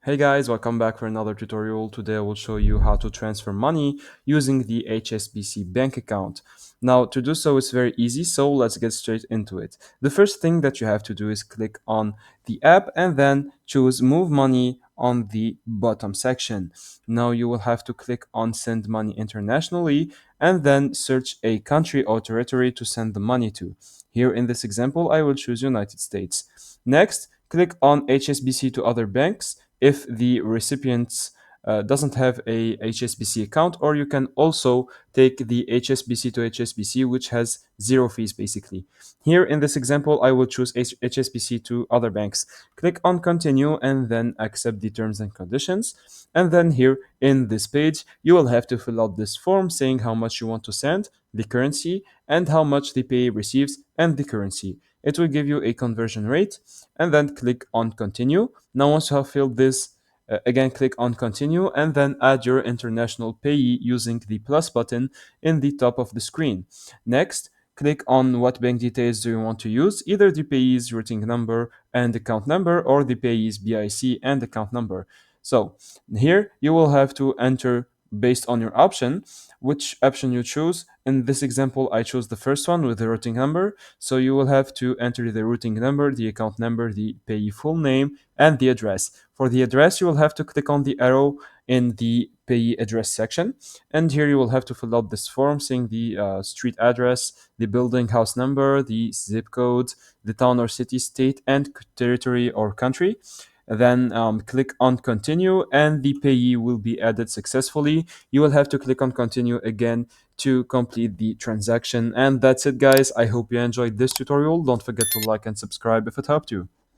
Hey guys, welcome back for another tutorial. Today I will show you how to transfer money using the HSBC bank account. Now to do so is very easy, so let's get straight into it. The first thing that you have to do is click on the app and then choose move money on the bottom section. Now you will have to click on send money internationally and then search a country or territory to send the money to. Here in this example, I will choose United States. Next, click on HSBC to other banks if the recipient doesn't have a HSBC account, or you can also take the HSBC to HSBC, which has zero fees basically. Here in this example, I will choose HSBC to other banks. Click on continue and then accept the terms and conditions. And then here in this page, you will have to fill out this form saying how much you want to send, the currency, and how much the payee receives, and the currency. It will give you a conversion rate, and then click on continue. Now, once you have filled this, again click on continue and then add your international payee using the plus button in the top of the screen. Next, click on what bank details do you want to use, either the payee's routing number and account number or the payee's BIC and account number. So here you will have to enter based on your option which option you choose. In this example, I chose the first one with the routing number. So you will have to enter the routing number, the account number, the payee full name, and the address. For the address, you will have to click on the arrow in the payee address section. And here you will have to fill out this form saying the street address, the building house number, the zip code, the town or city, state, and territory or country. Then click on continue and the payee will be added successfully. You will have to click on continue again to complete the transaction. And that's it, guys. I hope you enjoyed this tutorial. Don't forget to like and subscribe if it helped you.